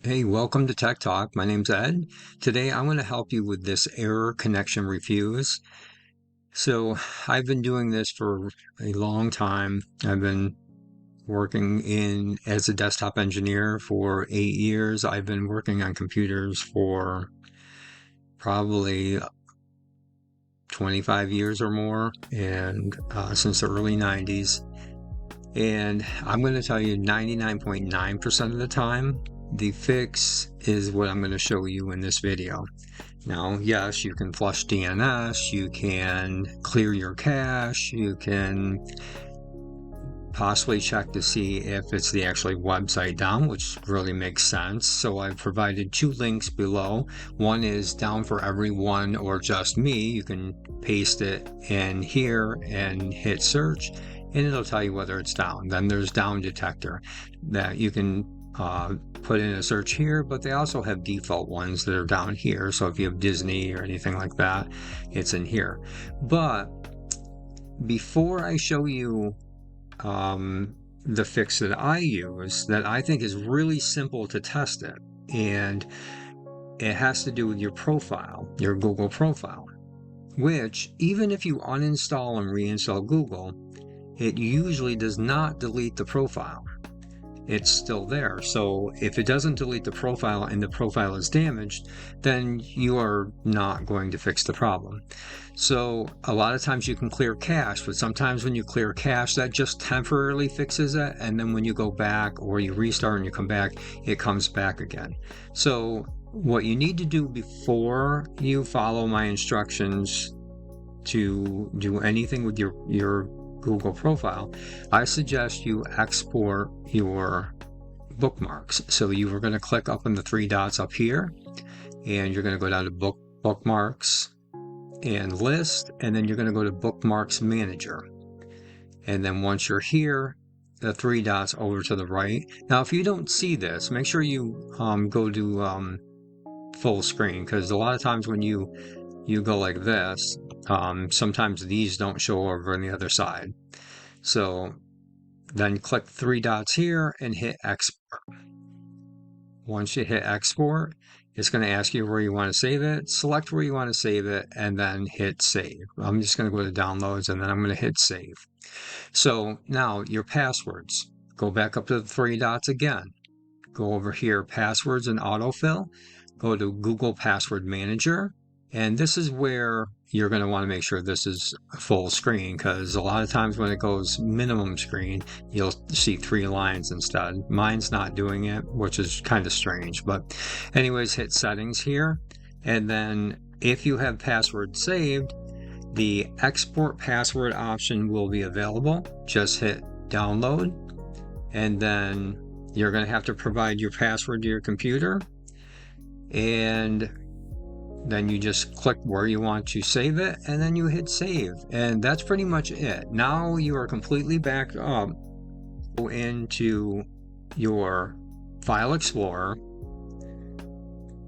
Hey, welcome to Tech Talk. My name's Ed. Today I'm going to help you with this error connection refuse. So I've been doing this for a long time. I've been working in as a desktop engineer for 8 years. I've been working on computers for probably 25 years or more, and since the early 90s. And I'm going to tell you 99.9% of the time, the fix is what I'm going to show you in this video. Now, yes, you can flush DNS, you can clear your cache, you can possibly check to see if it's the actual website down, which really makes sense. So I've provided two links below. One is down for everyone or just me. You can paste it in here and hit search, and it'll tell you whether it's down. Then there's down detector that you can put in a search here, but they also have default ones that are down here. So if you have Disney or anything like that, it's in here. But before I show you the fix that I use, that I think is really simple to test it, and it has to do with your profile, your Google profile, which even if you uninstall and reinstall Google, it usually does not delete the profile. It's still there. So if it doesn't delete the profile and the profile is damaged, then you are not going to fix the problem. So a lot of times you can clear cache, but sometimes when you clear cache, that just temporarily fixes it. And then when you go back or you restart and you come back, it comes back again. So what you need to do before you follow my instructions to do anything with your Google profile, I suggest you export your bookmarks. So you are going to click up on the three dots up here, and you're going to go down to bookmarks and list, and then you're going to go to bookmarks manager. And then once you're here, the three dots over to the right. Now, if you don't see this, make sure you go to full screen, because a lot of times when you go like this, sometimes these don't show over on the other side. So then click three dots here and hit export. Once you hit export, it's going to ask you where you want to save it. Select where you want to save it and then hit save. I'm just going to go to downloads and then I'm going to hit save. So now your passwords, go back up to the three dots again. Go over here, passwords and autofill. Go to Google Password Manager. And this is where you're going to want to make sure this is full screen, because a lot of times when it goes minimum screen, you'll see 3 lines instead. Mine's not doing it, which is kind of strange. But anyways, hit settings here. And then if you have password saved, the export password option will be available. Just hit download. And then you're going to have to provide your password to your computer. And then you just click where you want to save it, and then you hit save. And that's pretty much it. Now you are completely backed up. Go into your File Explorer.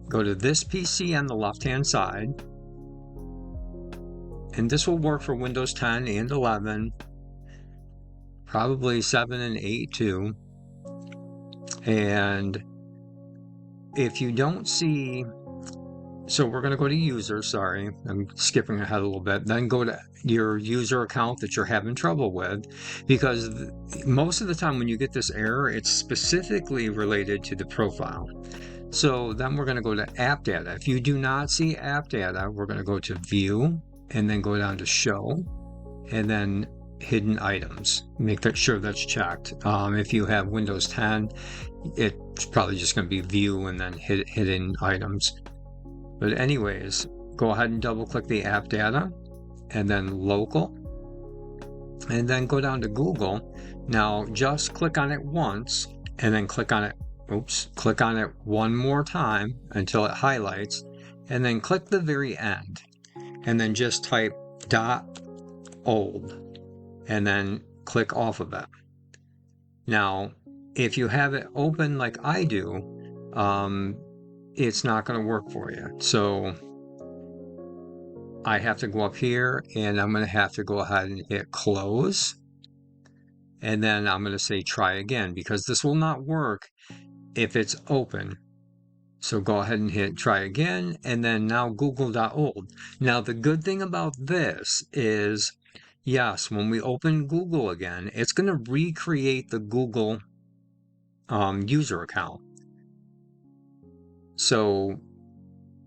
Go to this PC on the left-hand side. And this will work for Windows 10 and 11. Probably 7 and 8 too. And if you don't see... So we're going to go to user, sorry, I'm skipping ahead a little bit. Then go to your user account that you're having trouble with, because most of the time when you get this error, it's specifically related to the profile. So then we're going to go to app data. If you do not see app data, we're going to go to view and then go down to show and then hidden items. Make sure that's checked. If you have Windows 10, it's probably just going to be view and then hidden items. But anyways, go ahead and double click the app data and then local, and then go down to Google. Now just click on it once and then click on it one more time until it highlights, and then click the very end and then just type .old and then click off of it. Now, if you have it open like I do, it's not going to work for you. So I have to go up here and I'm going to have to go ahead and hit close. And then I'm going to say try again, because this will not work if it's open. So go ahead and hit try again, and then now Google.old. Now the good thing about this is, yes, when we open Google again, it's going to recreate the Google user account. So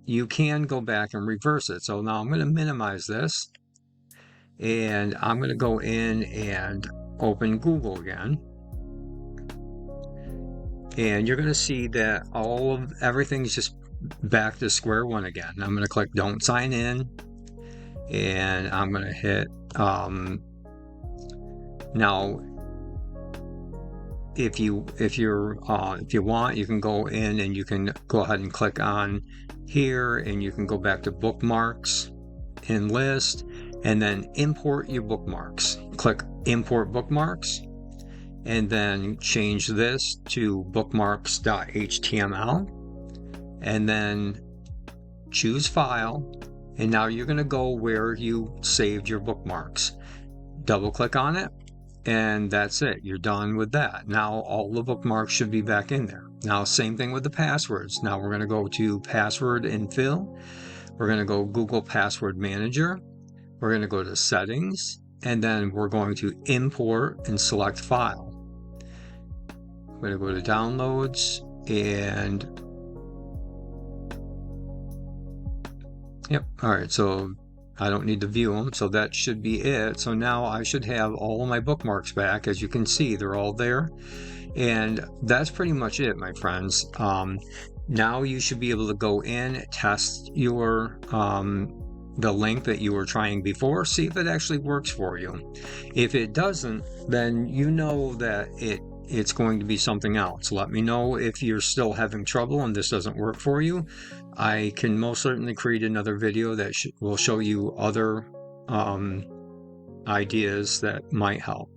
you can go back and reverse it. So now I'm going to minimize this, and I'm going to go in and open Google again. And you're going to see that everything's just back to square one again. I'm going to click don't sign in, and I'm going to hit now if you want, you can go in and you can go ahead and click on here, and you can go back to bookmarks in list, and then import your bookmarks. Click import bookmarks, and then change this to bookmarks.html, and then choose file, and now you're going to go where you saved your bookmarks. Double click on it, and that's it. You're done with that. Now all the bookmarks should be back in there. Now same thing with the passwords. Now we're going to go to password and fill. We're going to go Google Password Manager. We're going to go to settings, and then we're going to import and select file. We're going to go to downloads, and yep. All right, so I don't need to view them, so that should be it. So now I should have all of my bookmarks back. As you can see, they're all there, and that's pretty much it, my friends. Now you should be able to go in, test your the link that you were trying before, see if it actually works for you. If it doesn't, then you know that it's going to be something else. Let me know if you're still having trouble and this doesn't work for you. I can most certainly create another video that will show you other ideas that might help.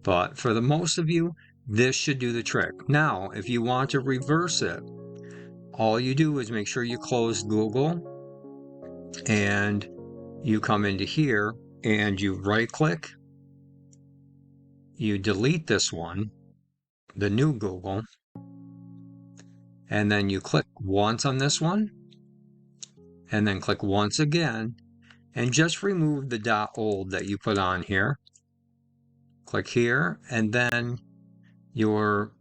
But for the most of you, this should do the trick. Now, if you want to reverse it, all you do is make sure you close Google, and you come into here and you right click, you delete this one, the new Google, and then you click once on this one, and then click once again, and just remove the .old that you put on here. Click here, and then your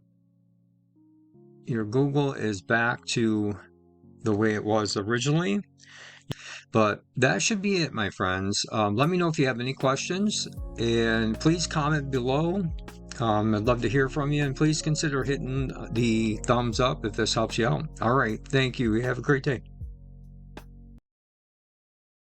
Google is back to the way it was originally. But that should be it, my friends. Let me know if you have any questions, and please comment below. I'd love to hear from you, and please consider hitting the thumbs up if this helps you out. All right, thank you. Have a great day.